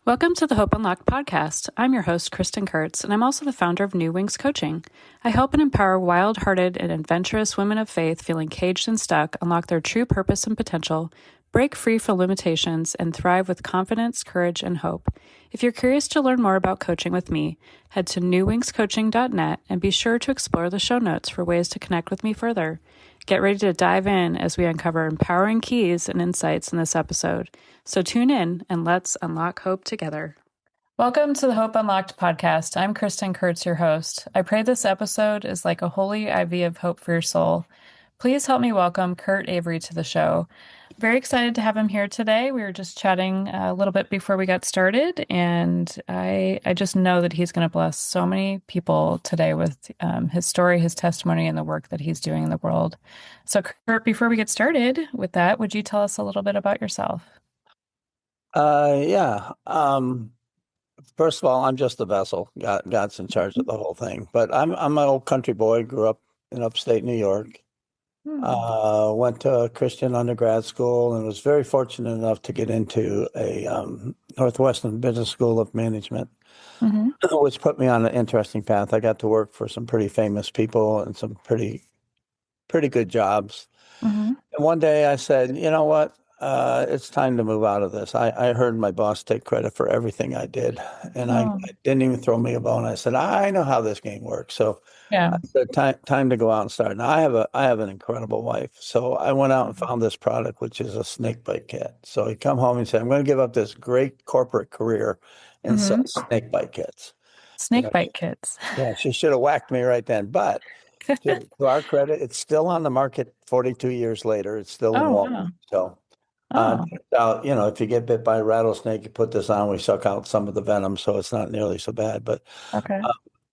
Welcome to the Hope Unlocked podcast. I'm your host, Kristin Kurtz, and I'm also the founder of New Wings Coaching. I help and empower wild-hearted and adventurous women of faith feeling caged and stuck unlock their true purpose and potential, break free from limitations, and thrive with confidence, courage, and hope. If you're curious to learn more about coaching with me, head to newwingscoaching.net and be sure to explore the show notes for ways to connect with me further. Get ready to dive in as we uncover empowering keys and insights in this episode. So tune in and let's unlock hope together. Welcome to the Hope Unlocked podcast. I'm Kristin Kurtz, your host. I pray this episode is like a holy IV of hope for your soul. Please help me welcome Kurt Avery to the show. Very excited to have him here today. We were just chatting a little bit before we got started, and I just know that he's going to bless so many people today with his story, his testimony, and the work that he's doing in the world. So, Kurt, before we get started with that, would you tell us a little bit about yourself? Yeah. First of all, I'm just a vessel. God's in charge of the whole thing. But I'm an old country boy. Grew up in upstate New York. Went to a Christian undergrad school and was very fortunate enough to get into a Northwestern Business School of Management, which put me on an interesting path. I got to work for some pretty famous people and some pretty good jobs. And one day I said, you know what? It's time to move out of this. I heard my boss take credit for everything I did, and I didn't even throw me a bone. I said, I know how this game works. So I said, time to go out and start. Now I have an incredible wife. So I went out and found this product, which is a snake bite kit. So he come home and said, I'm going to give up this great corporate career and sell snake bite kits. Snake bite kits. Yeah, she should have whacked me right then. But to our credit, it's still on the market 42 years later. It's still in Walmart. So if you get bit by a rattlesnake, you put this on, we suck out some of the venom, so it's not nearly so bad. But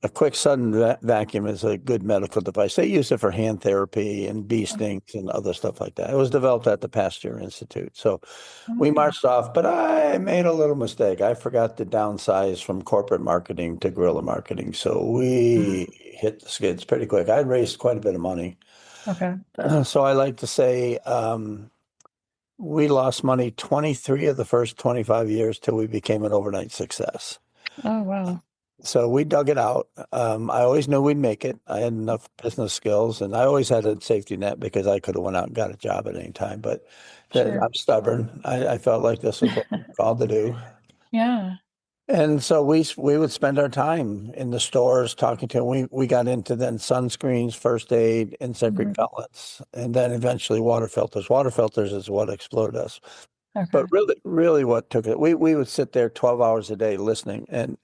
a quick sudden vacuum is a good medical device. They use it for hand therapy and bee stings and other stuff like that. It was developed at the Pasteur Institute. So we marched off, but I made a little mistake. I forgot to downsize from corporate marketing to guerrilla marketing. So we hit the skids pretty quick. I raised quite a bit of money. So I like to say, we lost money 23 of the first 25 years till we became an overnight success. Oh, wow. So we dug it out. I always knew we'd make it. I had enough business skills, and I always had a safety net because I could have went out and got a job at any time. But I'm stubborn. I felt like this was what I'm called to do. Yeah. And so we would spend our time in the stores talking to them. We got into then sunscreens, first aid, insect repellents, and then eventually water filters. Water filters is what exploded us. But really what took it, we would sit there 12 hours a day listening. And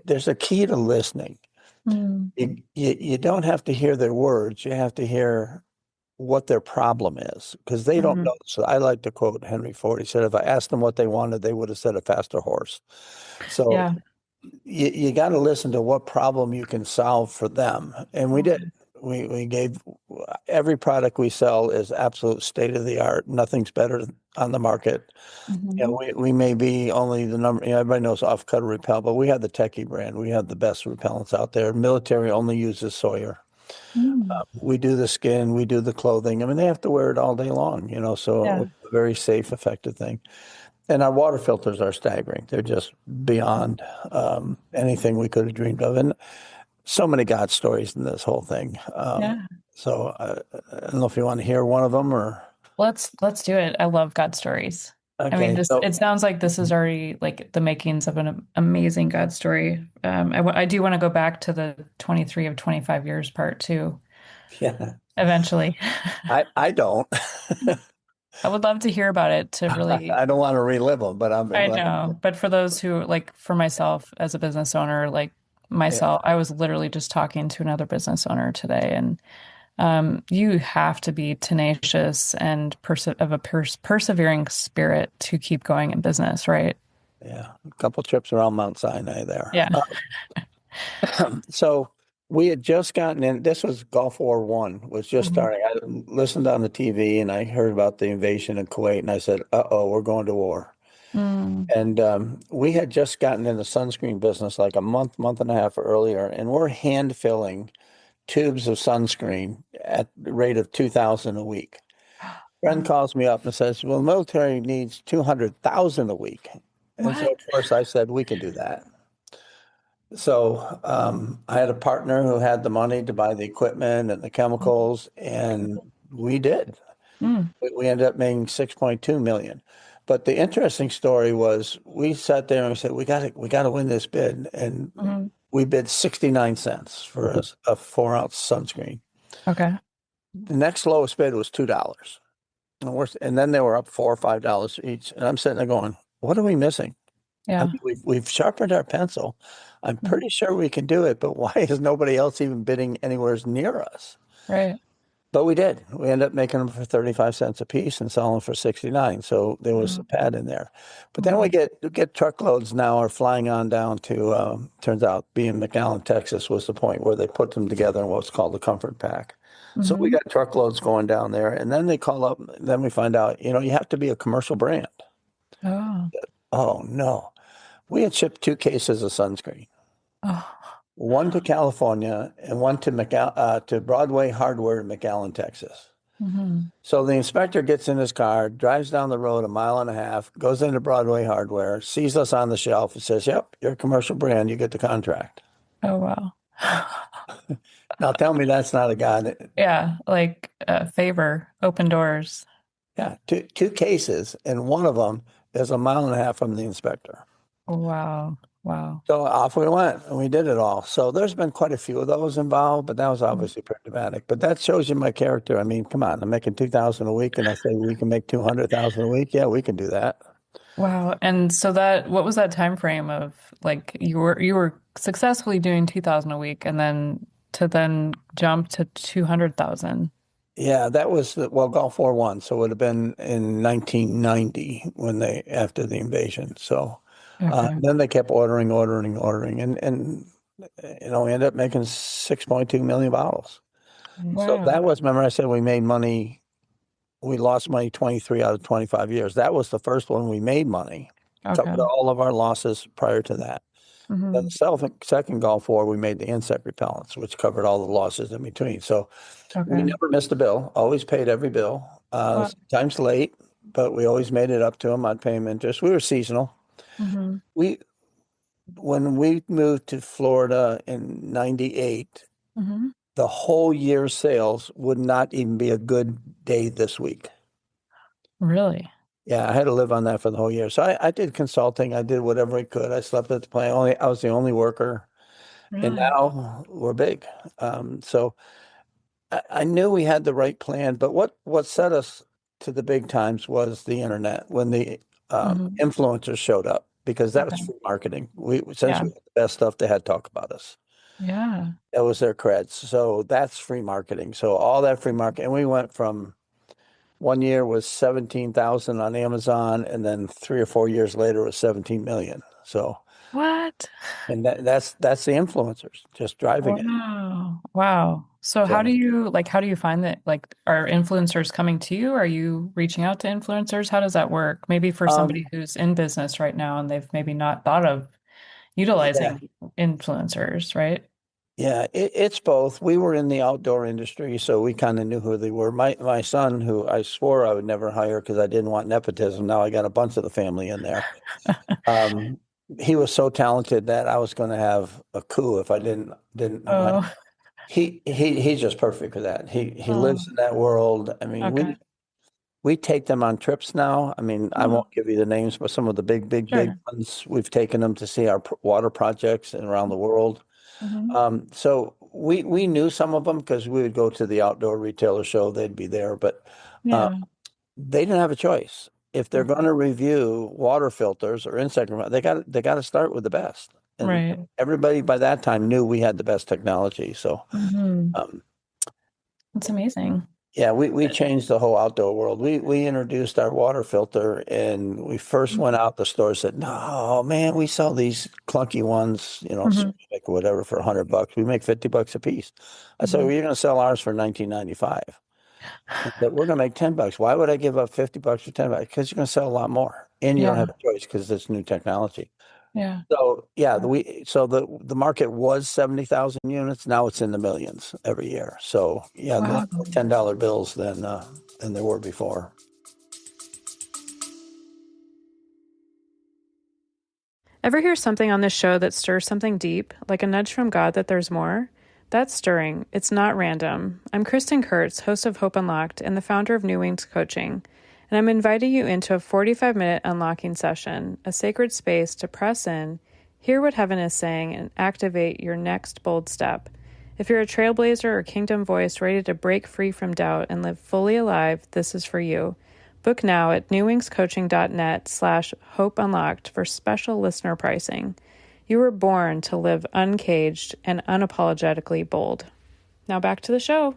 there's a key to listening. You don't have to hear their words. You have to hear what their problem is, because they don't know. So I like to quote Henry Ford. He said, if I asked them what they wanted, they would have said a faster horse. So you got to listen to what problem you can solve for them. And we did. We gave every product we sell is absolute state of the art. Nothing's better on the market. We may be only the number, everybody knows Off Cutter Repel, but we have the Techie brand. We have the best repellents out there. Military only uses Sawyer. We do the skin, we do the clothing. I mean, they have to wear it all day long, so it's a very safe, effective thing. And our water filters are staggering. They're just beyond anything we could have dreamed of. And so many God stories in this whole thing. So I don't know if you want to hear one of them or. Let's do it. I love God stories. Okay, I mean, it sounds like this is already like the makings of an amazing God story. I do want to go back to the 23 of 25 years part too. Yeah. Eventually. I don't. I would love to hear about it to really. I don't want to relive them, but I know. But for those who, like for myself as a business owner, like myself, I was literally just talking to another business owner today, and you have to be tenacious and of a persevering spirit to keep going in business, right? Yeah, a couple trips around Mount Sinai there. Yeah. So we had just gotten in. This was Gulf War I was just starting. I listened on the TV and I heard about the invasion of Kuwait, and I said, we're going to war. And we had just gotten in the sunscreen business like a month and a half earlier, and we're hand filling tubes of sunscreen at the rate of 2,000 a week. Friend calls me up and says, well, the military needs 200,000 a week. And so, What? of course, I said, we can do that. So I had a partner who had the money to buy the equipment and the chemicals, and we did. Mm, We ended up making 6.2 million. But the interesting story was we sat there and we said, we got to win this bid. And mhm. we bid 69 cents for a 4-ounce sunscreen. Okay. The next lowest bid was $2. And then they were up $4 or $5 each. And I'm sitting there going, what are we missing? I Yeah. mean, we've sharpened our pencil. I'm Mhm. pretty sure we can do it, but why is nobody else even bidding anywhere near us? Right. But we did. We ended up making them for 35 cents a piece and selling them for 69. So there was a Mhm. pad in there. But then we Mhm. get truckloads now are flying on down to, turns out being McAllen, Texas was the point where they put them together in what's called the comfort pack. So we Mhm. got truckloads going down there, and then they call up, then we find out, you have to be a commercial brand. Oh. Oh no. We had shipped 2 cases of sunscreen, Oh. one to California and one to to Broadway Hardware in McAllen, Texas. Mhm. So the inspector gets in his car, drives down the road a mile and a half, goes into Broadway Hardware, sees us on the shelf, and says, "Yep, you're a commercial brand. You get the contract." Oh, wow. Now tell me that's not a guy. Yeah, like favor, open doors. Yeah, two cases, and one of them is a mile and a half from the inspector. Wow. Wow. So off we went, and we did it all. So there's been quite a few of those involved, but that was Mhm. obviously pretty dramatic. But that shows you my character. I mean, come on, I'm making 2,000 a week, and I say we can make 200,000 a week. Yeah, we can do that. Wow. And so what was that time frame of like you were successfully doing 2000 a week and then to then jump to 200,000. Yeah, that was well, Gulf War One, so it would have been in 1990 when after the invasion. So Okay. then they kept ordering, and we ended up making 6.2 million bottles. So Wow. that was, remember I said we made money, we lost money 23 out of 25 years. That was the first one we made money, covered Okay. all of our losses prior to that. Then Hmm. the second Gulf War, we made the insect repellents, which covered all the losses in between. So we Okay. never missed a bill, always paid every bill, Wow. sometimes late, but we always made it up to them. I'd pay them interest. We were seasonal. Hmm. We, when we moved to Florida in 98, Hmm. the whole year's sales would not even be a good day this week. Really? Yeah, I had to live on that for the whole year. So I did consulting. I did whatever I could. I slept at the plant. I was the only worker. And Really? now we're big. So I knew we had the right plan, but what set us to the big times was the internet when the Hmm. influencers showed up because that was Okay. free marketing. We since Yeah. we had the best stuff, they had to talk about us. Yeah. That was their creds. So that's free marketing. So all that free marketing, and we went from one year was 17,000 on Amazon, and then 3 or 4 years later it was 17 million. So, What? and that's the influencers just driving it. Wow. Wow. So So. how do you find that like are influencers coming to you? Are you reaching out to influencers? How does that work? Maybe for somebody Um, who's in business right now and they've maybe not thought of yeah, utilizing influencers, right? yeah, it's both. We were in the outdoor industry, so we kind of knew who they were. My son, who I swore I would never hire because I didn't want nepotism, now I got a bunch of the family in there. Um, he was so talented that I was going to have a coup if I didn't. Oh, He's just perfect for that. He lives oh, in that world. I mean, okay. we take them on trips now. I mean, I Oh, won't give you the names, but some of the big sure. ones, we've taken them to see our water projects around the world. Hmm. So we knew some of them because we would go to the outdoor retailer show, they'd be there, but uh, Yeah. they didn't have a choice. If they're going Mhm. to review water filters or insect repellent, they got to start with the best. And Right. everybody by that time knew we had the best technology. So Hmm. um, That's amazing. yeah, we changed the whole outdoor world. We introduced our water filter, and we first went out the store and said, "No, man, we sell these clunky ones, Hmm. ceramic or whatever for $100. We make $50 a piece." I said, Hmm. "Well, you're going to sell ours for 19.95." I said, "We're going to make $10. Why would I give up $50 for $10? Because you're going to sell a lot more, and you don't have Yeah. a choice because it's new technology." Yeah. So yeah, the market was 70,000 units. Now it's in the millions every year. So yeah, a Wow. lot more $10 bills than there were before. Ever hear something on this show that stirs something deep, like a nudge from God that there's more? That's stirring. It's not random. I'm Kristin Kurtz, host of Hope Unlocked and the founder of New Wings Coaching, and I'm inviting you into a 45-minute unlocking session, a sacred space to press in, hear what heaven is saying, and activate your next bold step. If you're a trailblazer or kingdom voice ready to break free from doubt and live fully alive, this is for you. Book now at newwingscoaching.net/hopeunlocked for special listener pricing. You were born to live uncaged and unapologetically bold. Now back to the show.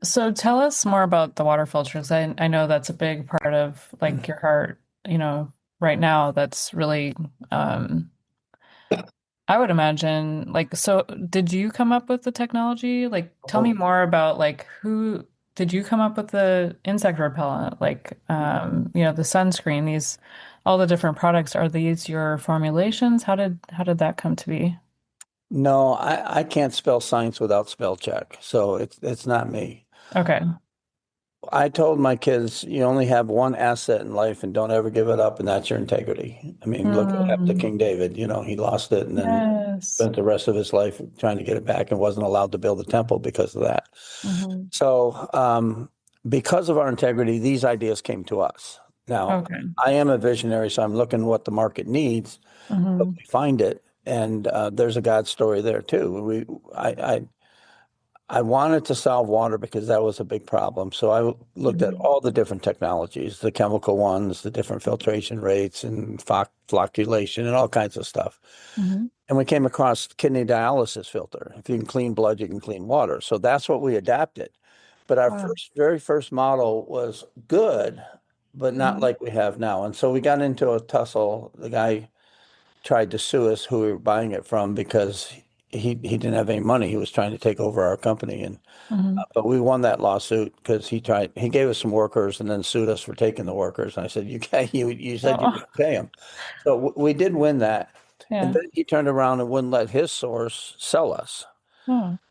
So tell us more about the water filters. I know that's a big part of like your heart, right now. That's really, I would imagine, like, so did you come up with the technology? Like, tell me more about like who did you come up with the insect repellent? Like, the sunscreen, all the different products. Are these your formulations? How did that come to be? No, I can't spell science without spell check. So it's not me. Okay. I told my kids, you only have one asset in life and don't ever give it up, and that's your integrity. I mean, look what happened to King David. He lost it and then Yes. spent the rest of his life trying to get it back and wasn't allowed to build a temple because of that. So, because of our integrity, these ideas came to us. Now, Okay. I am a visionary, so I'm looking what the market needs, but we find it. And there's a God story there too. I wanted to solve water because that was a big problem. So I looked at all the different technologies, the chemical ones, the different filtration rates and flocculation and all kinds of stuff. And we came across kidney dialysis filter. If you can clean blood, you can clean water. So that's what we adapted. But our very first model was good, but not like we have now. And so we got into a tussle. The guy tried to sue us who we were buying it from because he didn't have any money. He was trying to take over our company, and but we won that lawsuit because he gave us some workers and then sued us for taking the workers. And I said, you said you could pay him, so we did win that. And then he turned around and wouldn't let his source sell us.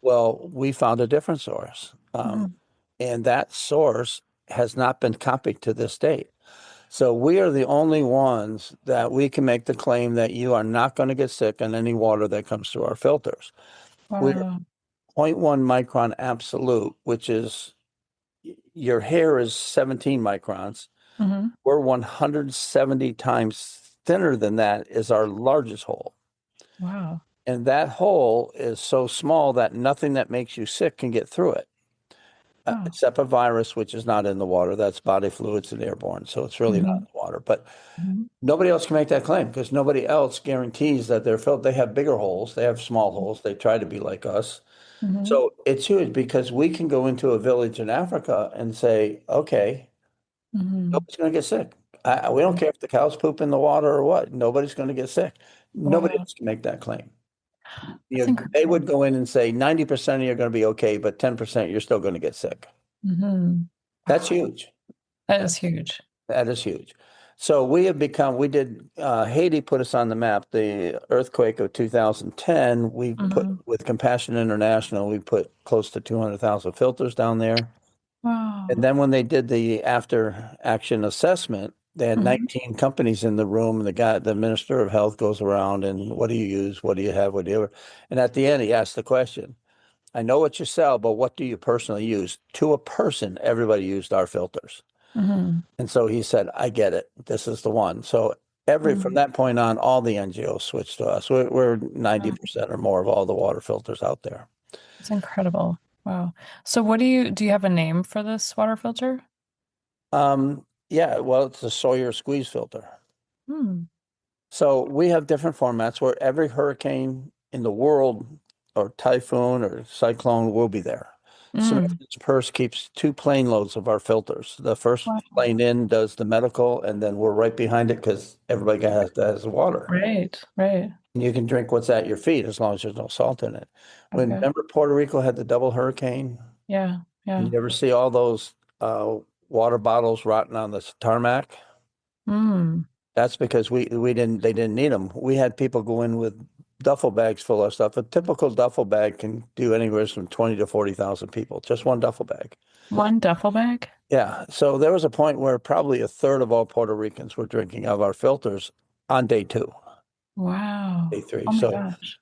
Well, we found a different source, and that source has not been copied to this date. So we are the only ones that we can make the claim that you are not going to get sick on any water that comes through our filters. We're 0.1 micron absolute, which is your hair is 17 microns. We're 170 times thinner than that is our largest hole. Wow. And that hole is so small that nothing that makes you sick can get through it. Except a virus, which is not in the water. That's body fluids and airborne. So it's really not in the water. But nobody else can make that claim because nobody else guarantees that they're filled. They have bigger holes. They have small holes. They try to be like us. So it's huge because we can go into a village in Africa and say, okay, nobody's going to get sick. We don't care if the cows poop in the water or what. Nobody's going to get sick. Nobody else can make that claim. They would go in and say 90% of you are going to be okay, but 10% you're still going to get sick. That's huge. That is huge. That is huge. So we did, Haiti put us on the map. The earthquake of 2010, we put, with Compassion International, we put close to 200,000 filters down there. Wow. And then when they did the after action assessment, they had 19 companies in the room, and the minister of health goes around and what do you use? What do you have? Whatever. And at the end, he asked the question, I know what you sell, but what do you personally use? To a person, everybody used our filters. And so he said, I get it. This is the one. So from that point on, all the NGOs switched to us. We're 90% or more of all the water filters out there. It's incredible. Wow. So do you have a name for this water filter? Yeah, well, it's a Sawyer squeeze filter. So we have different formats where every hurricane in the world or typhoon or cyclone will be there. Samaritan's Purse keeps 2 plane loads of our filters. The first plane in does the medical, and then we're right behind it because everybody has water. Right. And you can drink what's at your feet as long as there's no salt in it. Remember Puerto Rico had the double hurricane? Yeah. You ever see all those water bottles rotting on the tarmac? That's because they didn't need them. We had people go in with duffel bags full of stuff. A typical duffel bag can do anywhere from 20 to 40,000 people. Just one duffel bag. One duffel bag? Yeah. So there was a point where probably a third of all Puerto Ricans were drinking out of our filters on day two, Wow. day three. Oh my So gosh.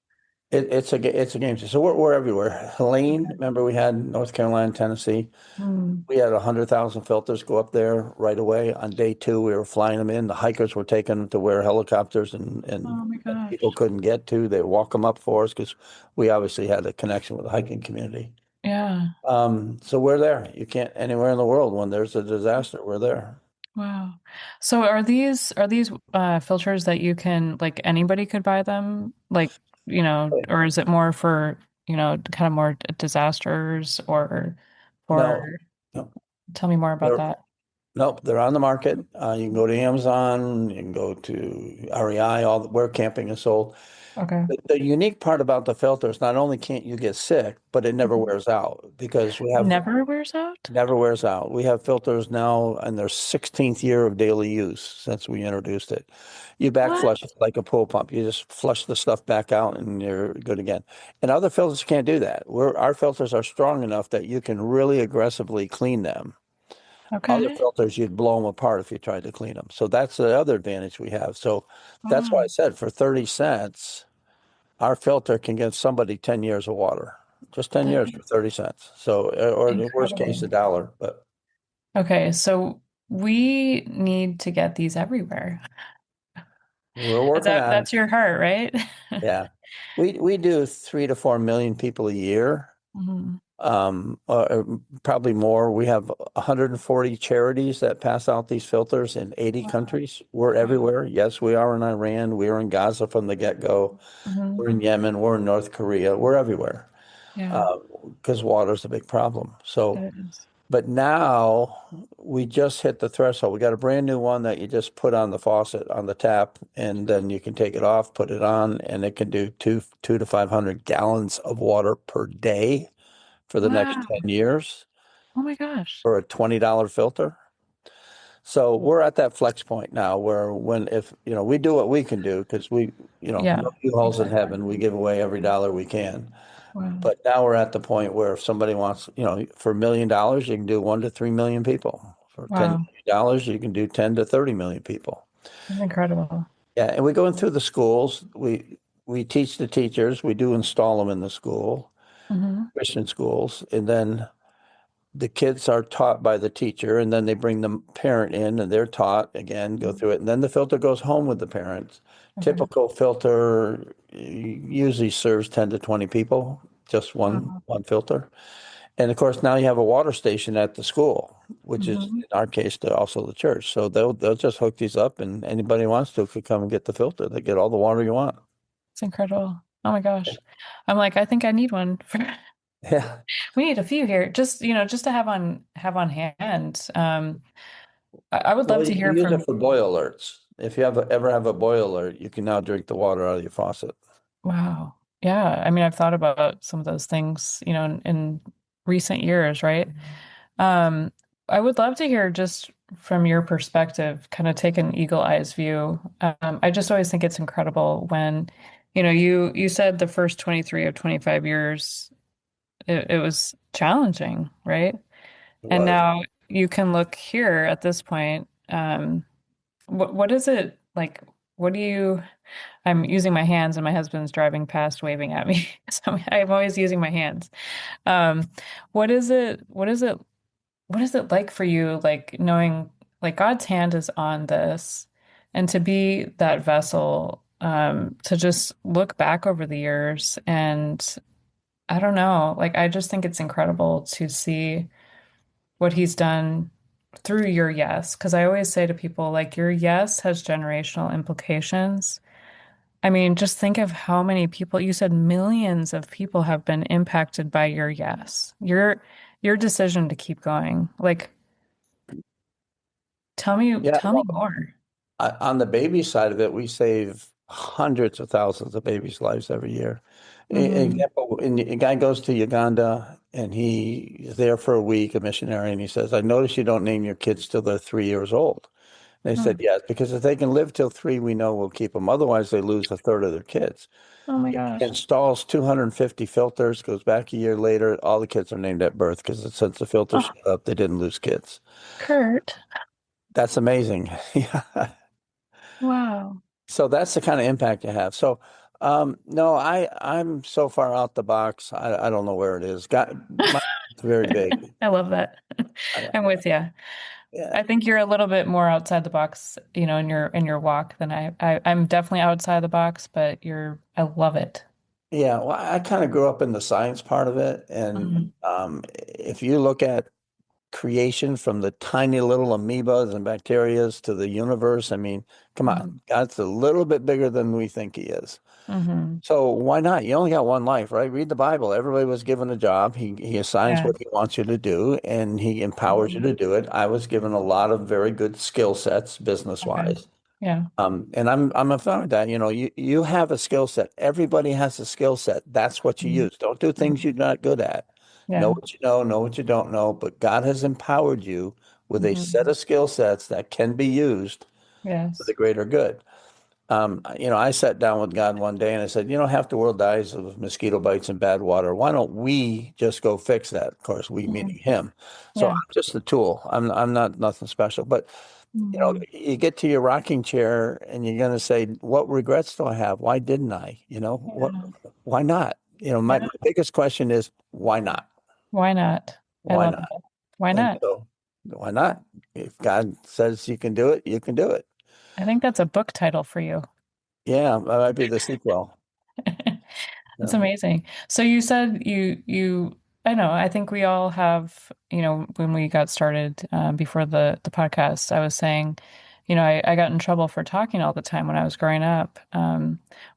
it's a game changer. So we're everywhere. Helene, Okay. remember we had North Carolina, Tennessee. Hmm. We had 100,000 filters go up there right away. On day two, we were flying them in. The hikers were taking them to where helicopters Oh my and people gosh. couldn't get to. They walk them up for us because we obviously had a connection with the hiking community. Yeah. So we're there. You can't anywhere in the world when there's a disaster, we're there. Wow. So are these filters that you can like anybody could buy them? Like, or is it more for, kind of more disasters or for No, no, tell me more about they're that. nope, they're on the market. You can go to Amazon, you can go to REI, where camping is sold. Okay. The unique part about the filter is not only can't you get sick, but it never Mhm. wears out because we have Never wears out? never wears out. We have filters now in their 16th year of daily use since we introduced it. You back What? flush it like a pool pump. You just flush the stuff back out and you're good again. And other filters can't do that. Our filters are strong enough that you can really aggressively clean them. Other Okay. filters, you'd blow them apart if you tried to clean them. So that's the other advantage we have. So that's why I Wow. said for 30 cents, our filter can get somebody 10 years of water, just 10 That years is for 30 cents. So, or in the worst case, incredible. a dollar. But Okay, so we need to get these everywhere. we're Is working that on it. that's your heart, right? Yeah. We do 3 to 4 million people a year. Mhm. Probably more. We have 140 charities that pass out these filters in 80 Wow. countries. We're Wow. everywhere. Yes, we are in Iran. We are in Gaza from the get-go. Hmm. We're in Yemen. We're in North Korea. We're everywhere Yeah, because water is a big problem. So, it is. but now we just hit the threshold. We got a brand new one that you just put on the faucet on the tap, and then you can take it off, put it on, and it can do two to 500 gallons of water per day for the next Wow. 10 years Oh my gosh. for a $20 filter. So we're at that flex point now where if, we do what we can do because Yeah, no U-Hauls in exactly. heaven. We give away every dollar we can. Wow. But now we're at the point where if somebody wants, for $1 million, you can do 1 to 3 million people. For Wow. $10 million, you can do 10 to 30 million people. That's incredible. Yeah, and we go in through the schools. We teach the teachers. We do install them in the school, Hmm. Christian schools, and then the kids are taught by the teacher, and then they bring the parent in, and they're taught again, go through it, and then the filter goes home with the parents. Okay. Typical filter usually serves 10 to 20 people, just one Wow. one filter. And of course, now you have a water station at the school, which is Hmm. in our case also the church. So they'll just hook these up, and anybody who wants to could come and get the filter. They get all the water you want. It's incredible. Oh my gosh. I'm like, I think I need one for Yeah. we need a few here. Just, just to have on hand. I would Well, love to we hear use it from for boil alerts. If you ever have a boil alert, you can now drink the water out of your faucet. wow. Yeah. I mean, I've thought about some of those things, in recent years, right? Um, I would love to hear just from your perspective, kind of take an eagle eyes view. I just always think it's incredible when, you said the first 23 of 25 years, it was challenging, right? It And was. now you can look here at this point. What is it like? What do you? I'm using my hands, and my husband's driving past, waving at me. So I'm always using my hands. Um, what is it? What is it? What is it like for you? Like knowing, like God's hand is on this, and to be that vessel, to just look back over the years, and I don't know. Like I just think it's incredible to see what he's done through your yes. Because I always say to people, like, your yes has generational implications. I mean, just think of how many people, you said millions of people have been impacted by your yes, your decision to keep going. Like, Yeah. tell me Well, more. on the baby side of it, we save hundreds of thousands of babies' lives every year. Hmm. Example, a guy goes to Uganda and he is there for a week, a missionary, and he says, I notice you don't name your kids till they're 3 years old. They Hmm. said yes, because if they can live till 3, we know we'll keep them. Otherwise, they lose a third of their kids. Oh my He gosh. installs 250 filters, goes back a year later. All the kids are named at birth because since the filters Oh, shut up, they didn't lose kids. Kurt. That's amazing. Yeah. Wow. So that's the kind of impact you have. So, no, I'm so far out the box. I don't know where it is. It's very big. I love that. I, I'm with you. yeah. I think you're a little bit more outside the box, in your walk than I'm definitely outside the box, but I love it. Yeah. Well, I kind of grew up in the science part of it. And Mhm. if you look at creation from the tiny little amoebas and bacterias to the universe, I mean, come on, Mhm. God's a little bit bigger than we think he is. Mhm. So why not? You only got one life, right? Read the Bible. Everybody was given a job. He assigns Yeah. what he wants you to do, and he empowers you Mhm. to do it. I was given a lot of very good skill sets business Okay. wise. Yeah. And I'm a fan of that. You have a skill set. Everybody has a skill set. That's what you Mhm. use. Don't do things Mhm. you're not good at. Know Yeah. what you know what you don't know. But God has empowered you with a set Mhm. of skill sets that can be used for the Yes. greater good. I sat down with God one day and I said, half the world dies of mosquito bites and bad water. Why don't we just go fix that? Of course, we meaning Mhm. him. So I'm Yeah. just a tool. I'm not nothing special. But Mhm. you get to your rocking chair and you're going to say, what regrets do I have? Why didn't I? Yeah. Why not? My Yeah. biggest question is, why not? Why not? I Why love not? that. Why And not? so, why not? If God says you can do it, you can do it. I think that's a book title for you. Yeah, that might be the sequel. That's Yeah. amazing. So you said I know, I think we all have, when we got started before the podcast, I was saying, I got in trouble for talking all the time when I was growing up.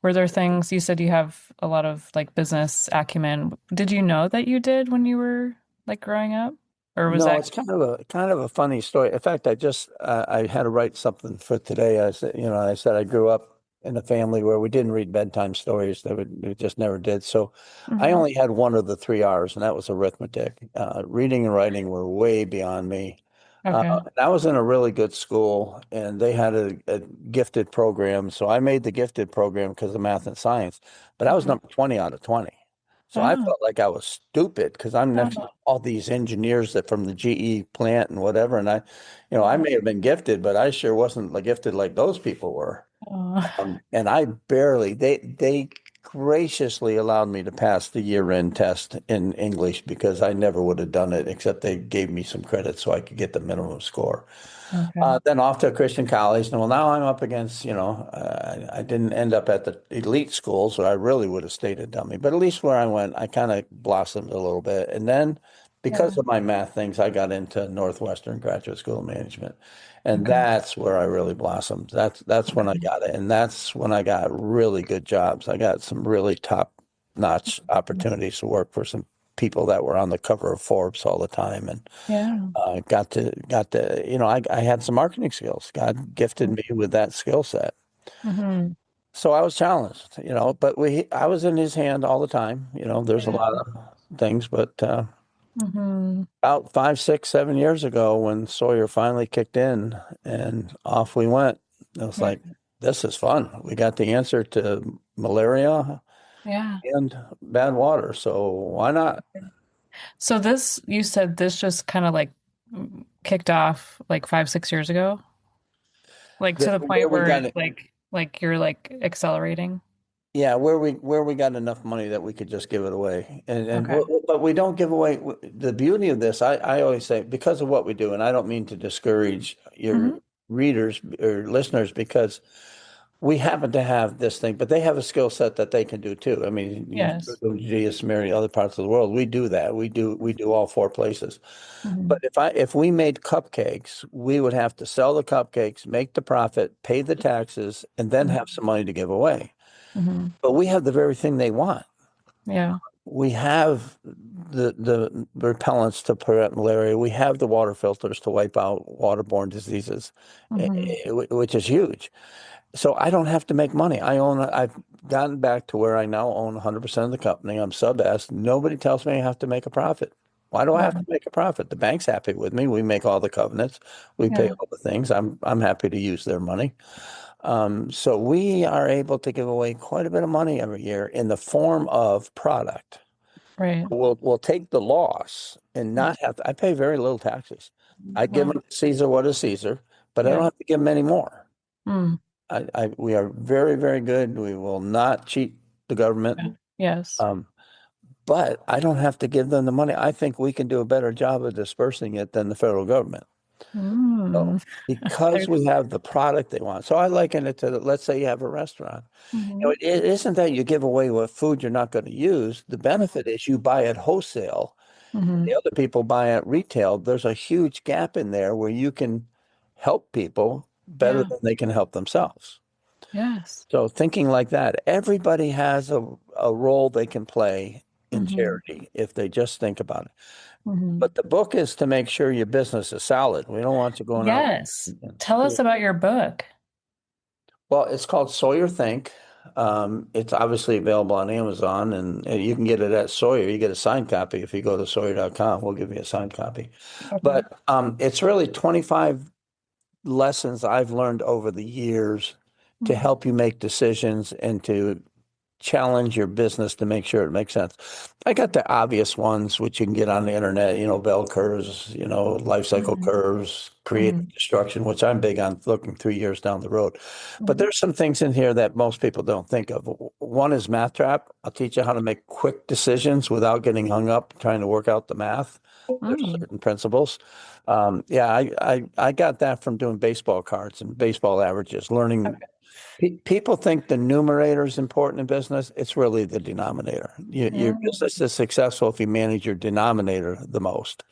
Were there things you said you have a lot of like business acumen? Did you know that you did when you were like growing up? Or was No, that? it's kind of a funny story. In fact, I had to write something for today. I said I grew up in a family where we didn't read bedtime stories. We just never did. So I Mhm. only had one of the three R's, and that was arithmetic. Reading and writing were way beyond me. Okay. And I was in a really good school, and they had a gifted program. So I made the gifted program because of math and science, but I was Mhm. number 20 out of 20. So I Oh, felt like I was stupid because I'm next to oh, all these engineers that from the GE plant and whatever. And I oh, may have been gifted, but I sure wasn't like gifted like those people were. oh. And they graciously allowed me to pass the year-end test in English because I never would have done it, except they gave me some credit so I could get the minimum score. Okay. Then off to a Christian college. Well, now I'm up against, I didn't end up at the elite school, so I really would have stayed a dummy. But at least where I went, I kind of blossomed a little bit. And then because Yeah. of my math things, I got into Northwestern Graduate School of Management. And Okay. that's where I really blossomed. That's when I Okay. got it. And that's when I got really good jobs. I got some really top-notch opportunities to work for some people that were on the cover of Forbes all the time. And Yeah. I had some marketing skills. God gifted me with that skill set. Mm-hmm. So I was challenged, but I was in his hand all the time. There's a Yeah. lot of things, but Mm-hmm. about 5, 6, 7 years ago when Sawyer finally kicked in and off we went, it was Yeah. like, this is fun. We got the answer to malaria Yeah. and bad water. So why not? So you said this just kind of like kicked off like 5, 6 years ago, like to the Where point we where got it's it. like you're like accelerating. Yeah, where we got enough money that we could just give it away, Okay. but we don't give away the beauty of this. I always say because of what we do, and I don't mean to discourage your Hmm. readers or listeners because we happen to have this thing, but they have a skill set that they can do too. I mean, you Yes. go to GS Mary, other parts of the world, we do that. We do all four places. Hmm. But if we made cupcakes, we would have to sell the cupcakes, make the profit, pay the taxes, and then have some money to give away. Hmm. But we have the very thing they want. Yeah. We have the repellents to prevent malaria. We have the water filters to wipe out waterborne diseases, Hmm. which is huge. So I don't have to make money. I've gotten back to where I now own 100% of the company. I'm sub S. Nobody tells me I have to make a profit. Why do I have Wow. to make a profit? The bank's happy with me. We make all the covenants. We pay Yeah. all the things. I'm happy to use their money. So we are able to give away quite a bit of money every year in the form of product. Right. We'll take the loss and not have to, I pay very little taxes. I give Wow. them Caesar what is Caesar, but I Yeah. don't have to give them any more. Mm. We are very, very good. We will not cheat the government. Yeah. Yes. Um, but I don't have to give them the money. I think we can do a better job of dispersing it than the federal government. So Mm. because There- we have the product they want. So I liken it to, let's say you have a restaurant. Mhm. It isn't that you give away what food you're not going to use. The benefit is you buy at wholesale. The Mhm. other people buy at retail. There's a huge gap in there where you can help people better Yeah. than they can help themselves. Yes. So thinking like that, everybody has a role they can play in Mhm. charity if they just think about it. Mhm. But the book is to make sure your business is solid. We don't want you going out. Yes. Tell us about your book. Well, it's called Sawyer Think. It's obviously available on Amazon, and you can get it at Sawyer. You get a signed copy if you go to Sawyer.com. We'll give you a signed copy. Okay. But it's really 25 lessons I've learned over the years to Mhm. help you make decisions and to challenge your business to make sure it makes sense. I got the obvious ones, which you can get on the internet, bell curves, life cycle Mhm. curves, creative Mhm. destruction, which I'm big on looking 3 years down the road. But Mhm. there's some things in here that most people don't think of. One is math trap. I'll teach you how to make quick decisions without getting hung up trying to work out the math. There's Mm. certain principles. Yeah, I got that from doing baseball cards and baseball averages, learning. Okay. People think the numerator is important in business. It's really the denominator. Your Mm. business is successful if you manage your denominator the most.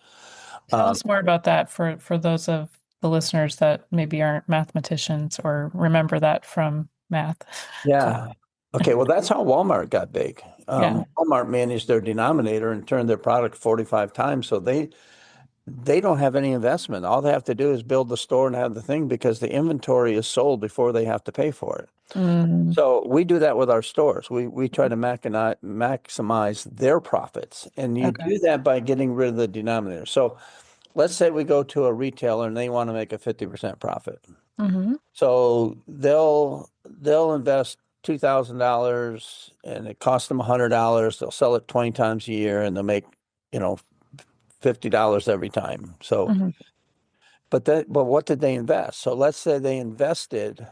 Tell Um, us more about that for those of the listeners that maybe aren't mathematicians or remember that from math class. yeah. Okay. Well, that's how Walmart got big. Yeah. Walmart managed their denominator and turned their product 45 times. So they don't have any investment. All they have to do is build the store and have the thing because the inventory is sold before they have to pay for it. Mm. So we do that with our stores. We try to maximize their profits, and you Okay. do that by getting rid of the denominator. So let's say we go to a retailer and they want to make a 50% profit. Hmm. So they'll invest $2,000 and it costs them $100. They'll sell it 20 times a year and they'll make, you know, $50 every time. So, Hmm. but what did they invest? So let's say they invested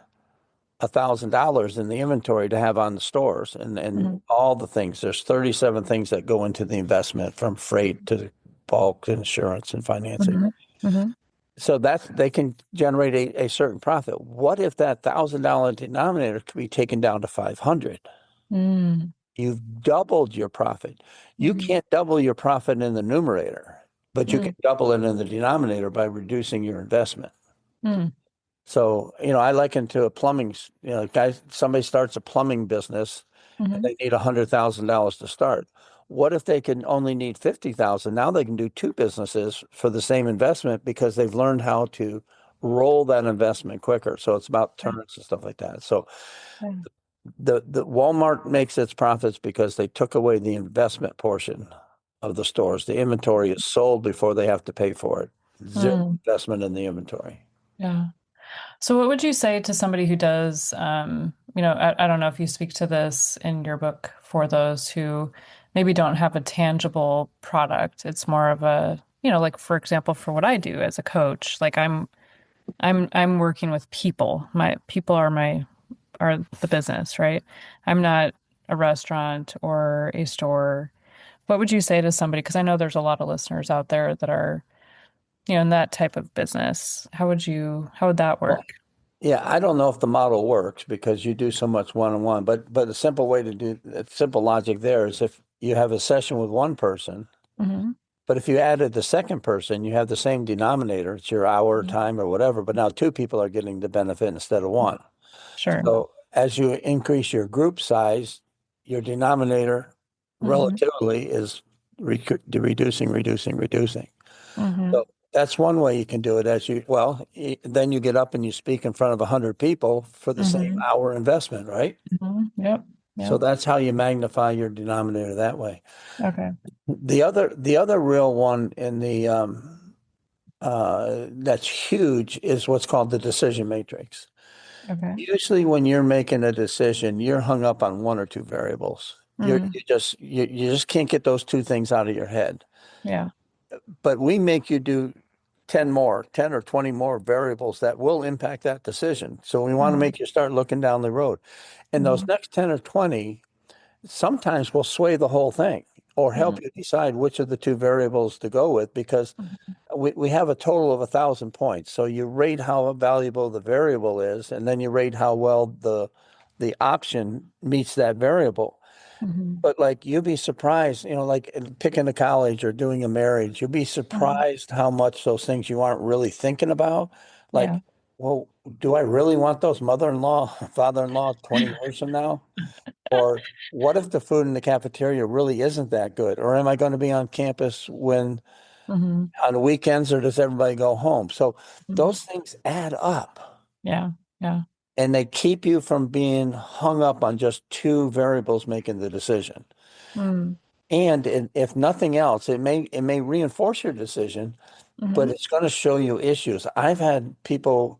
$1,000 in the inventory to have on the stores and Hmm. all the things. There's 37 things that go into the investment from freight to bulk insurance and financing. Hmm. Hmm. So that they can generate a certain profit. What if that $1,000 denominator could be taken down to 500? Mm. You've doubled your profit. You Hmm. can't double your profit in the numerator, but you Mm. can double it in the denominator by reducing your investment. Mm. So, I liken to a plumbing, somebody starts a plumbing business and Hmm. they need $100,000 to start. What if they can only need 50,000? Now they can do two businesses for the same investment because they've learned how to roll that investment quicker. So it's about Yeah. turns and stuff like that. So Yeah. the Walmart makes its profits because they took away the investment portion of the stores. The inventory is sold before they have to pay for it. Zero Mm. investment in the inventory. Yeah. So what would you say to somebody who does, I don't know if you speak to this in your book for those who maybe don't have a tangible product. It's more of a, like for example, for what I do as a coach, like I'm working with people. My people are the business, right? I'm not a restaurant or a store. What would you say to somebody? Because I know there's a lot of listeners out there that are, in that type of business. How would that Well, work? yeah, I don't know if the model works because you do so much one-on-one, but a simple way to do simple logic there is if you have a session with one person, Hmm. but if you added the second person, you have the same denominator, it's your hour, time, or whatever, but now two people are getting the benefit instead of one. Sure. So as you increase your group size, your denominator Hmm. relatively is reducing, reducing, reducing. Hmm. So that's one way you can do it then you get up and you speak in front of 100 people for the same Hmm. hour investment, right? Hmm. Yep. Yeah. So that's how you magnify your denominator that way. Okay. The other real one in the that's huge is what's called the decision matrix. Okay. Usually when you're making a decision, you're hung up on one or two variables. Mm. You just can't get those two things out of your head. Yeah. But we make you do 10 or 20 more variables that will impact that decision. So we want to Mm. make you start looking down the road. And those Mm. next 10 or 20 sometimes will sway the whole thing or help Mm. you decide which of the two variables to go with because Mm. we have a total of 1,000 points. So you rate how valuable the variable is, and then you rate how well the option meets that variable. Mhm. But like you'd be surprised, like picking a college or doing a marriage, you'd be Mhm. surprised how much those things you aren't really thinking about. Yeah. Like, well, do I really want those mother-in-law, father-in-law 20 years from now? Or what if the food in the cafeteria really isn't that good? Or am I going to be on campus when Hmm. on the weekends, or does everybody go home? So Hmm. those things add up Yeah. Yeah. and they keep you from being hung up on just two variables making the decision. Mm. And if nothing else, it may reinforce your decision, but Hmm. it's going to show you issues. I've had people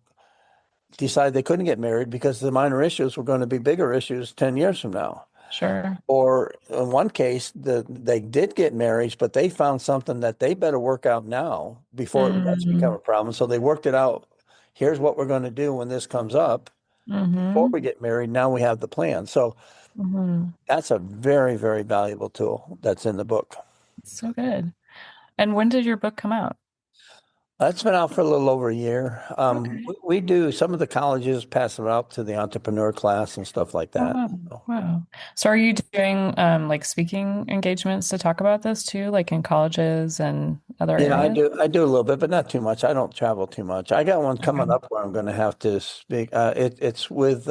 decide they couldn't get married because the minor issues were going to be bigger issues 10 years from now. Sure. Or in one case, they did get married, but they found something that they better work out now before it does become Mm. a problem. So they worked it out. Here's what we're going to do when this comes up. Before Hmm. we get married, now we have the plan. So Hmm. that's a very, very valuable tool that's in the book. So good. And when did your book come out? That's been out for a little over a year. Okay. We do some of the colleges pass it out to the entrepreneur class and stuff like Oh, that. wow. So, Wow. So are you doing like speaking engagements to talk about this too, like in colleges and other yeah, I areas? do. I do a little bit, but not too much. I don't travel too much. I got one coming Okay. up where I'm going to have to speak. It's with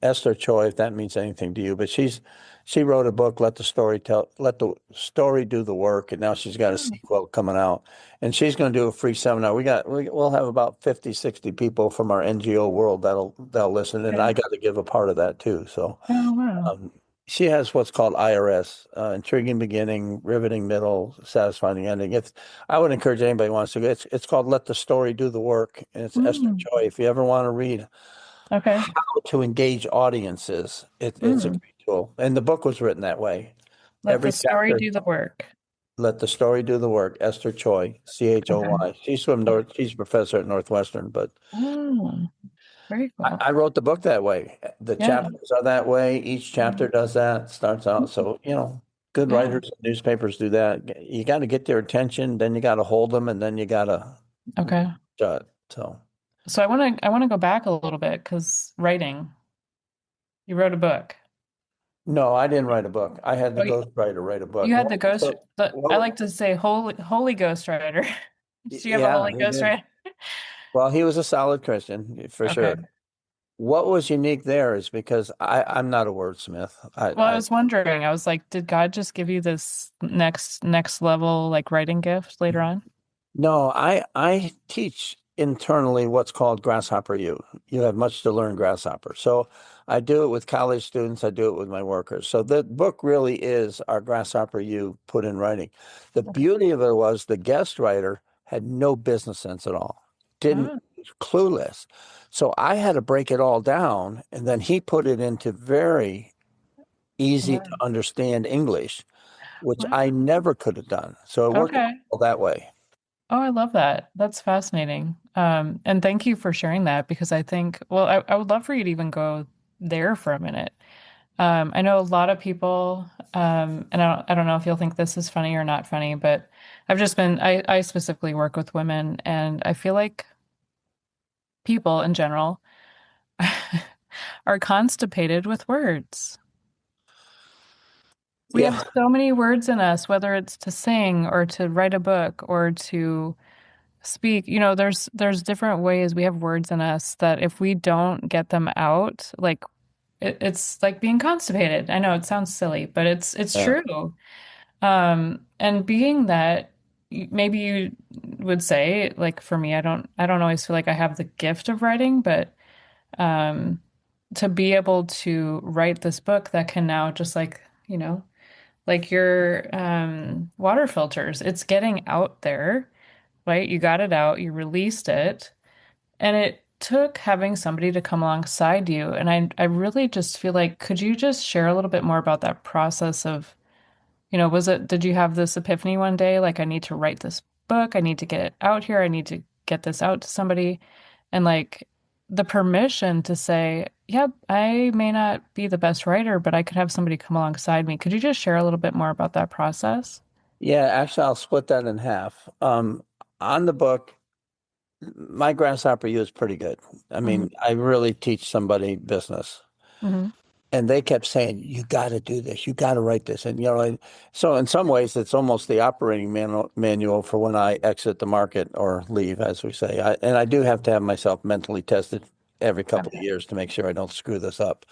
Esther Choi, if that means anything to you. But she wrote a book, Let the Story Do the Work, and now she's got a Oh, sequel coming out, and she's going to do a free seminar. We'll have about 50, 60 people from our NGO world that'll listen, and I okay. got to give a part of that too. So. Oh, wow. Um, she has what's called IRS, intriguing beginning, riveting middle, satisfying ending. I would encourage anybody who wants to go. It's called Let the Story Do the Work, and it's Esther Mm. Choi. If you ever want to read Okay. how to engage audiences, it's a Mm. great tool. And the book was written that way. Let the Every story chapter, do the work. Let the Story Do the Work. Esther Choi, Okay. Choy. She's from Okay. North. She's a professor at Northwestern, but Oh, very cool. I wrote the book that way. The Yeah. chapters are that way. Each chapter does that, starts out. So, good Yeah. writers, newspapers do that. You got to get their attention, then you got to hold them, and then you got to Okay. shut. So, So I want to go back a little bit because writing, you wrote a book. no, I didn't write a book. I had the Oh, ghostwriter write a book. you had the ghost. I Well, like to say holy ghost writer. Do you have a yeah, holy he ghost did. writer? Well, he was a solid Christian for Okay. sure. What was unique there is because I'm not a wordsmith. Well, I I was wondering. I was like, did God just give you this next level like writing gift later on? No, I teach internally what's called Grasshopper U. You have much to learn Grasshopper. So I do it with college students. I do it with my workers. So the book really is our Grasshopper U put in writing. The Okay. beauty of it was the guest writer had no business sense at all. Didn't Oh, clueless. So I had to break it all down, and then he put it into very easy to wow. understand English, which Wow. I never could have done. So it worked Okay. all that way. Oh, I love that. That's fascinating. And thank you for sharing that because I think, well, I would love for you to even go there for a minute. I know a lot of people, and I don't know if you'll think this is funny or not funny, but I specifically work with women, and I feel like people in general are constipated with words. We have Yeah. so many words in us, whether it's to sing or to write a book or to speak. There's different ways we have words in us that if we don't get them out, like it's like being constipated. I know it sounds silly, but it's Yeah. true. And being that maybe you would say, like for me, I don't always feel like I have the gift of writing, but um, to be able to write this book that can now just like your water filters, it's getting out there, right? You got it out, you released it, and it took having somebody to come alongside you. And I really just feel like, could you just share a little bit more about that process of, did you have this epiphany one day, like, I need to write this book, I need to get it out here, I need to get this out to somebody, and like the permission to say, yep, I may not be the best writer, but I could have somebody come alongside me. Could you just share a little bit more about that process? Yeah, actually, I'll split that in half. On the book, my grasshopper U is pretty good. I Hmm. mean, I really teach somebody business. Hmm. And they kept saying, you got to do this. You got to write this. And, so in some ways, it's almost the operating manual for when I exit the market or leave, as we say. And I do have to have myself mentally tested every couple of years to make sure I don't screw this up.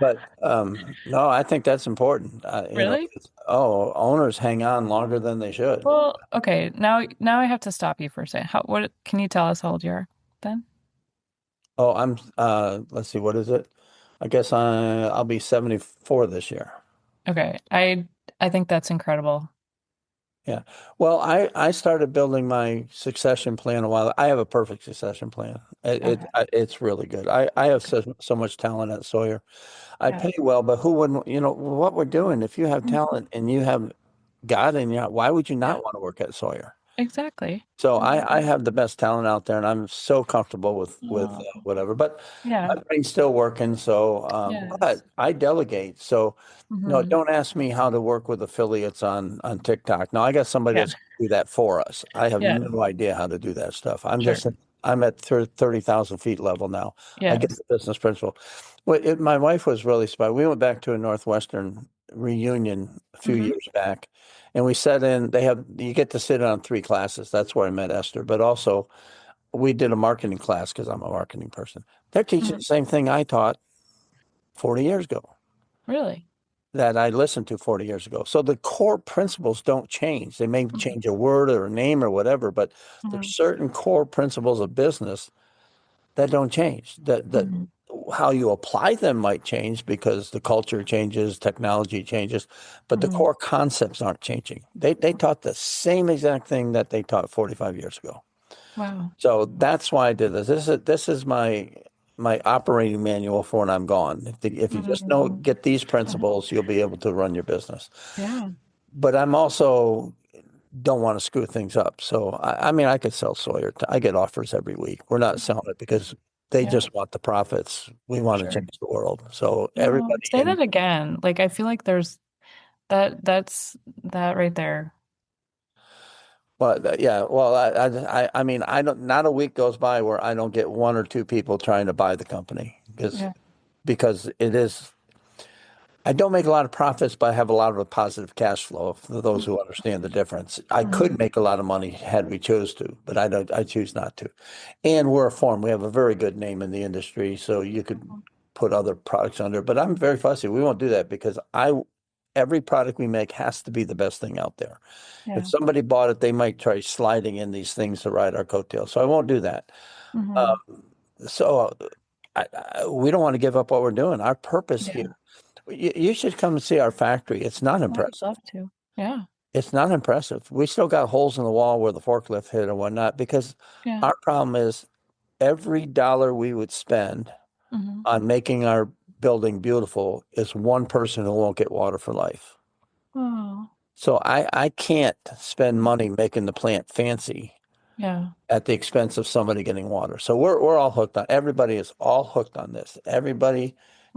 But no, I think that's important. Really? Owners hang on longer than they should. Well, okay. Now I have to stop you for a second. What can you tell us how old you are then? Oh, let's see, what is it? I guess I'll be 74 this year. Okay. I think that's incredible. Yeah. Well, I started building my succession plan a while. I have a perfect succession plan. Okay. It's really good. I have so much talent at Sawyer. I Yeah. pay well, but who wouldn't, what we're doing, if you have Mhm. talent and you have God in you, why would you Yeah. not want to work at Sawyer? Exactly. So I Exactly. have the best talent out there, and I'm so comfortable with Oh, whatever. But yeah. my brain's still working, so Yes. but I delegate. So no, Hmm. don't ask me how to work with affiliates on TikTok. No, I got somebody Yeah. that's gonna do that for us. I have Yeah. no idea how to do that stuff. Sure. I'm at 30,000 feet level now. I get Yes. the business principle. My wife was really smart. We went back to a Northwestern reunion a few Hmm. years back. And we sat in, you get to sit in on three classes. That's where I met Esther. But also, we did a marketing class because I'm a marketing person. They're teaching Hmm. the same thing I taught 40 years ago, Really? that I listened to 40 years ago. So the core principles don't change. They may Hmm. change a word or a name or whatever, but Hmm. there's certain core principles of business that don't change. That Hmm. how you apply them might change because the culture changes, technology changes, but the Hmm. core concepts aren't changing. They taught the same exact thing that they taught 45 years ago. Wow. So that's why I did this. This is my operating manual for when I'm gone. If you just know Hmm. get these principles, you'll be able to run your business. Yeah. But I'm also don't want to screw things up. So I mean, I could sell Sawyer. I get offers every week. We're not selling it because they Yeah. just want the profits. We want to Sure. change the world. So No, everybody say in, that again. Like I feel like there's that's that right there. but yeah, well, I mean, I don't. Not a week goes by where I don't get one or two people trying to buy the company Yeah. because it is. I don't make a lot of profits, but I have a lot of a positive cash flow for those who understand the difference. I Hmm. could make a lot of money had we chose to, but I don't. I choose not to. And we're a firm. We have a very good name in the industry, so you could put other products under. But I'm very fussy. We won't do that because every product we make has to be the best thing out there. If Yeah. somebody bought it, they might try sliding in these things to ride our coattails. So I won't do that. Hmm. Um, so we don't want to give up what we're doing. Our purpose Yeah. here. You should come and see our factory. It's not I would impressive. love to. Yeah. It's not impressive. We still got holes in the wall where the forklift hit and whatnot because Yeah. our problem is every dollar we would spend Hmm. on making our building beautiful is one person who won't get water for life. Oh. So I can't spend money making the plant fancy Yeah. at the expense of somebody getting water. So we're all hooked on. Everybody is all hooked on this. Everybody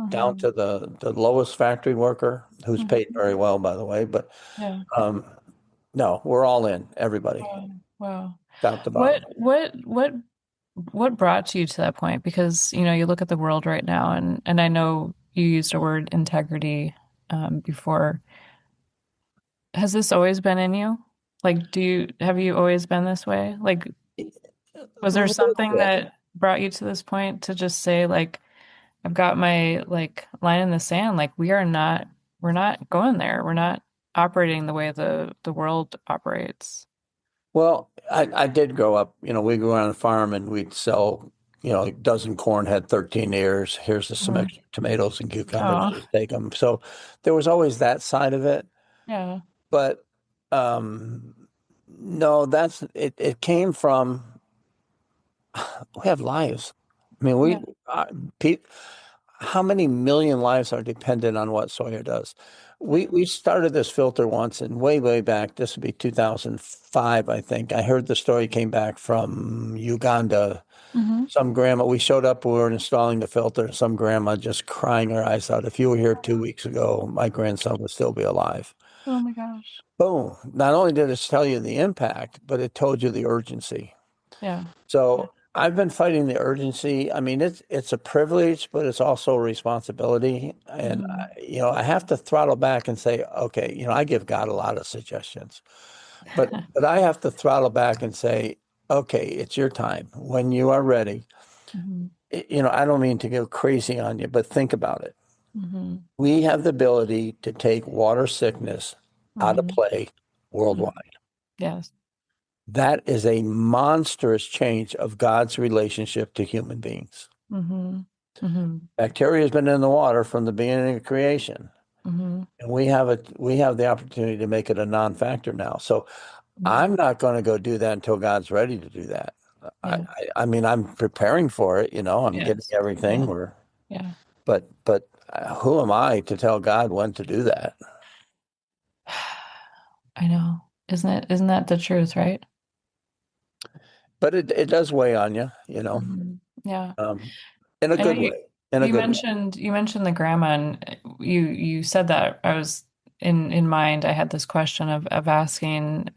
down Hmm. to the lowest factory worker who's paid Hmm. very well, by the way. But Yeah. um, no, we're all in. Everybody, Wow. Wow. top to What bottom. what what what brought you to that point? Because, you look at the world right now, and I know you used a word integrity before. Has this always been in you? Like, have you always been this way? Like, was A there little something bit. that brought you to this point to just say, like, I've got my like line in the sand, like we're not going there. We're not operating the way the world operates. Well, I did grow up. We grew on a farm and we'd sell a dozen corn had 13 ears. Here's some Mhm. extra tomatoes and cucumbers. Oh, Just take them. So there was always that side of it. yeah. But no, it came from we have lives. I mean, Yeah. pe how many million lives are dependent on what Sawyer does? Yeah. We started this filter once and way back. This would be 2005, I think. I heard the story came back from Uganda. Hmm. Some grandma, we showed up, we were installing the filter. Some grandma just crying her eyes out. If you were here 2 weeks ago, my grandson would still be alive. Oh my gosh. Boom. Not only did it tell you the impact, but it told you the urgency. Yeah. Yeah. So I've been fighting the urgency. I mean, it's a privilege, but it's also a responsibility. And Hmm. I have to throttle back and say, okay, I give God a lot of suggestions, but I have to throttle back and say, okay, it's your time when you are ready. Hmm. I don't mean to go crazy on you, but think about it. Hmm. We have the ability to take water sickness out of Hmm. play worldwide. Yes. That is a monstrous change of God's relationship to human beings. Hmm. Hmm. Bacteria has been in the water from the beginning of creation, Hmm. and we have the opportunity to make it a non-factor now. So Yeah. I'm not going to go do that until God's ready to do that. Yeah. I mean, I'm preparing for it, I'm getting Yes. everything Yeah. where, Yeah. but who am I to tell God when to do that? I know. Isn't that the truth, right? But it does weigh on you, Hmm. Yeah. um, in a I know good you way, in a you good way. mentioned you mentioned the grandma, and you said that I was in mind. I had this question of asking,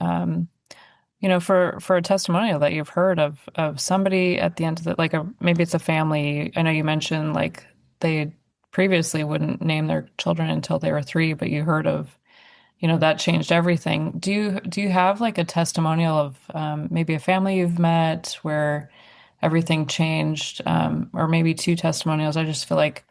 for a testimonial that you've heard of somebody at the end of the, like, maybe it's a family. I know you mentioned like they previously wouldn't name their children until they were 3, but you heard of, that changed everything. Do you have like a testimonial of maybe a family you've met where everything changed, or maybe 2 testimonials? I just feel like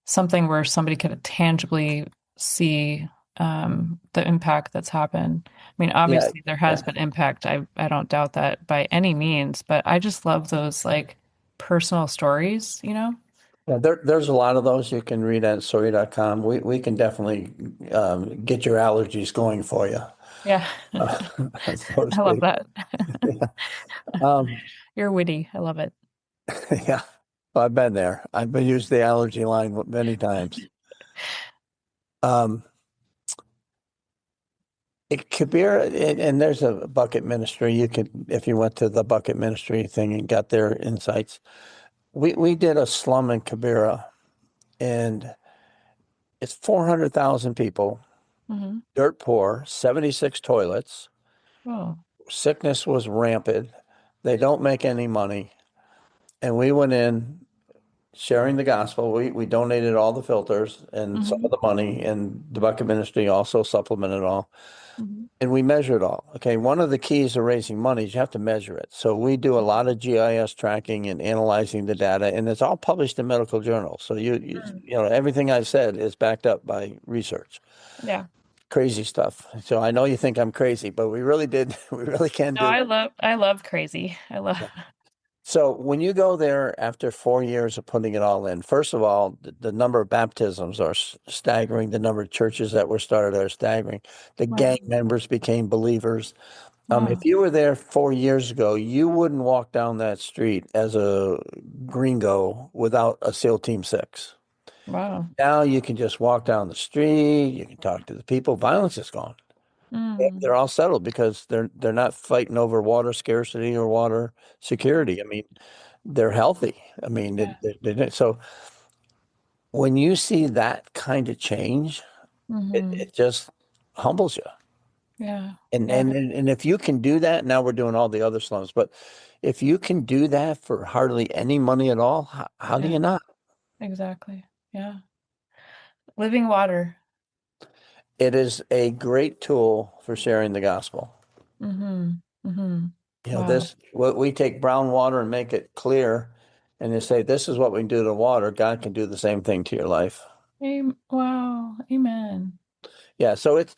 something where somebody could tangibly see the impact that's happened. I mean, Yeah, obviously there has yeah. been impact. I don't doubt that by any means, but I just love those like personal stories. Yeah, there's a lot of those you can read at Sawyer.com. We can definitely get your allergies going for you, Yeah. so to I love speak. that. Yeah. Um, You're witty. I love it. yeah, well, I've been there. I've been used the allergy line many times. Um, Kibera, and there's a bucket ministry. You could, if you went to the bucket ministry thing and got their insights. We did a slum in Kibera, and it's 400,000 people, Hmm. dirt poor, 76 toilets. Oh, Sickness was rampant. They don't make any money. And we went in sharing the gospel. We donated all the filters and some of hmm. the money, and the bucket ministry also supplemented all. Hmm. And we measure it all. Okay, one of the keys to raising money is you have to measure it. So we do a lot of GIS tracking and analyzing the data, and it's all published in medical journals. So everything I've said is backed up by research. Yeah. Crazy stuff. So I know you think I'm crazy, but we really did. We really can No, do I love crazy. I love. that. So when you go there after 4 years of putting it all in, first of all, the number of baptisms are staggering. The number of churches that were started are staggering. The Wow. gang members became believers. If Wow. you were there 4 years ago, you wouldn't walk down that street as a gringo without a SEAL Team 6. Wow. Now you can just walk down the street, you can talk to the people. Violence is gone. Mm. They're all settled because they're not fighting over water scarcity or water security. I mean, they're healthy. I mean, Yeah. so when you see that kind of change, Hmm. it just humbles you. Yeah. And, Yeah. and and if you can do that, now we're doing all the other slums, but if you can do that for hardly any money at all, how do Yeah. you not? Exactly. Yeah. Living water. It is a great tool for sharing the gospel. Hmm. Hmm. Wow. This what we take brown water and make it clear, and they say this is what we do to water. God can do the same thing to your life. Wow. Amen. Yeah, so it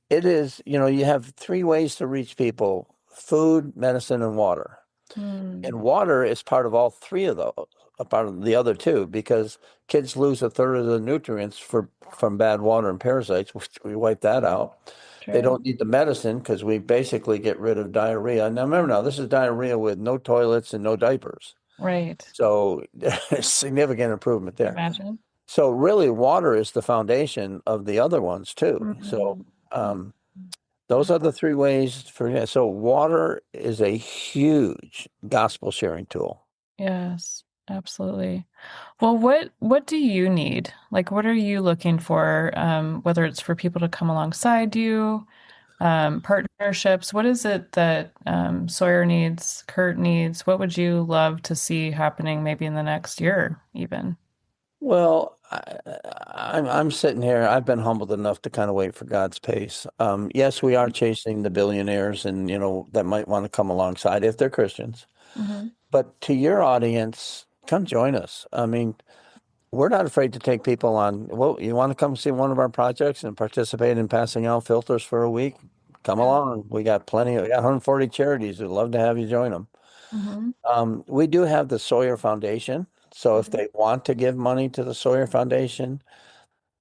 is, you have 3 ways to reach people: food, medicine, and water. Mm. And water is part of all three of those, a part of the other two, because kids lose a third of the nutrients from bad water and parasites. We wipe that out. They True. don't need the medicine because we basically get rid of diarrhea. Now remember, now this is diarrhea with no toilets and no diapers. Right. So there's significant improvement Can you there. imagine? So really, water is the foundation of the other ones too. So Mm. um, those are the three ways for, yeah. So water is a huge gospel sharing tool. Yes, absolutely. Well, what do you need? Like, what are you looking for? Whether it's for people to come alongside you, partnerships. What is it that Sawyer needs, Kurt needs? What would you love to see happening maybe in the next year, even? Well, I'm sitting here. I've been humbled enough to kind of wait for God's pace. Yes, we are chasing the billionaires, and that might want to come alongside if they're Christians. Hmm. But to your audience, come join us. I mean, we're not afraid to take people on. Well, you want to come see one of our projects and participate in passing out filters for a week? Come Yeah. along. We got plenty. We got 140 charities. We'd love to have you join them. Hmm. We do have the Sawyer Foundation. So if Hmm. they want to give money to the Sawyer Foundation,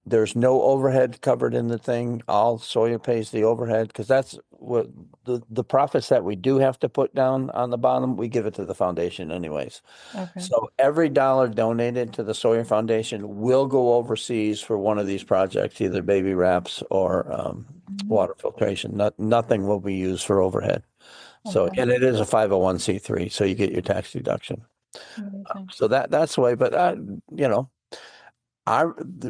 there's no overhead covered in the thing. All Sawyer pays the overhead because that's what the profits that we do have to put down on the bottom, we give it to the foundation anyways. Okay. So every dollar donated to the Sawyer Foundation will go overseas for one of these projects, either baby wraps or Mhm. water filtration. Nothing will be used for overhead. So, Okay. and it is a 501(c)(3), so you get your tax deduction. Amazing. So that's the way. But you know, I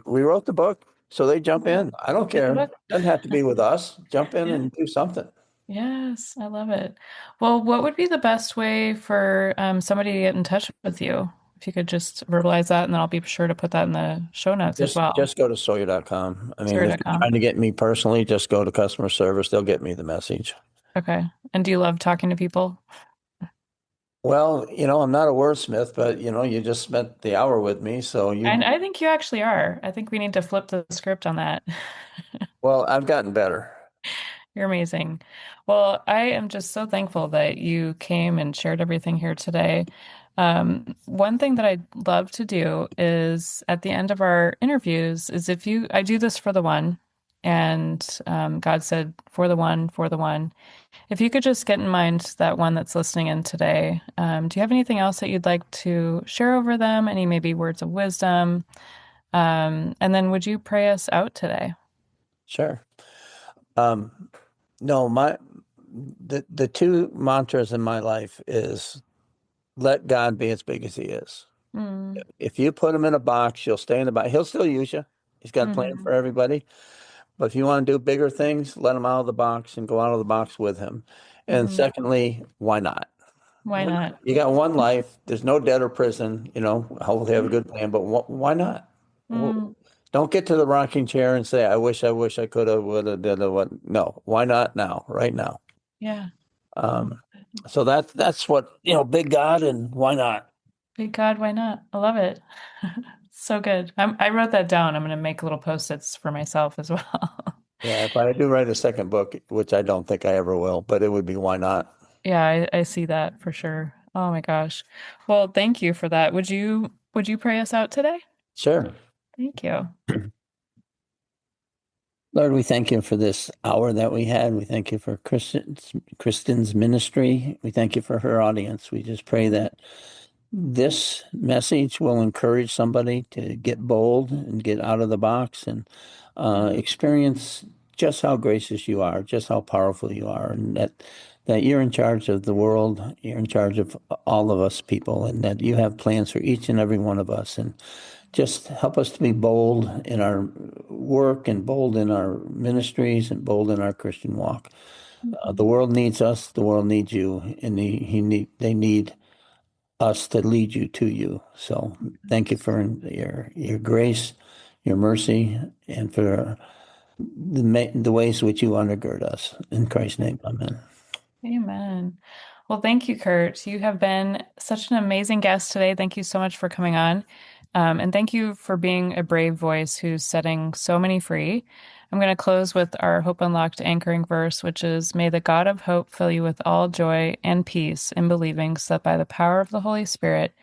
we wrote the book, so they jump Yeah. in. I don't Get the care. book. Doesn't have to be with us. Jump in Yeah. and do something. Yes, I love it. Well, what would be the best way for somebody to get in touch with you? If you could just verbalize that, and then I'll be sure to put that in the show notes as well. Just go to Sawyer.com. I mean, if you're Sawyer.com. trying to get me personally, just go to customer service. They'll get me the message. Okay. And do you love talking to people? Well, I'm not a wordsmith, but you just spent the hour with me, so And I think you actually are. I think we need to flip the script on that. well, I've gotten better. You're amazing. Well, I am just so thankful that you came and shared everything here today. One thing that I'd love to do is at the end of our interviews is I do this for the one, and God said, for the one, for the one. If you could just get in mind that one that's listening in today, do you have anything else that you'd like to share over them? Any maybe words of wisdom? And then would you pray us out today? Sure. Um, no, the two mantras in my life is let God be as big as he is. Mm, If you put him in a box, you'll stay in the box. He'll still use you. He's got a plan hmm for everybody. But if you want to do bigger things, let him out of the box and go out of the box with him. And hmm secondly, why not? Why not? You got one life. There's no debt or prison. Hopefully have a good plan, but why not? Mm, Don't get to the rocking chair and say, I wish I could have, would have, did have, what. No, why not now, right now? yeah. Um, so that's what, big God and why not? Big God, why not? I love it. So good. I wrote that down. I'm going to make little post-its for myself as well. Yeah, if I do write a second book, which I don't think I ever will, but it would be why not? Yeah, I see that for sure. Oh my gosh. Well, thank you for that. Would you pray us out today? Sure. Thank you. Lord, we thank you for this hour that we had. We thank you for Kristin's ministry. We thank you for her audience. We just pray that this message will encourage somebody to get bold and get out of the box and experience just how gracious you are, just how powerful you are, and that you're in charge of the world, you're in charge of all of us people, and that you have plans for each and every one of us. And just help us to be bold in our work and bold in our ministries and bold in our Christian walk. The Mhm. world needs us, the world needs you, and they need us to lead you to you. So thank you for your grace, your mercy, and for the ways which you undergird us. In Christ's name, amen. Amen. Well, thank you, Kurt. You have been such an amazing guest today. Thank you so much for coming on. And thank you for being a brave voice who's setting so many free. I'm going to close with our Hope Unlocked anchoring verse, which is, May the God of hope fill you with all joy and peace in believing, so that by the power of the Holy Spirit,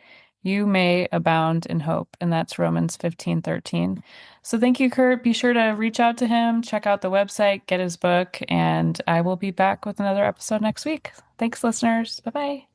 you may abound in hope. And that's Romans 15:13. So thank you, Kurt. Be sure to reach out to him, check out the website, get his book, and I will be back with another episode next week. Thanks, listeners. Bye-bye.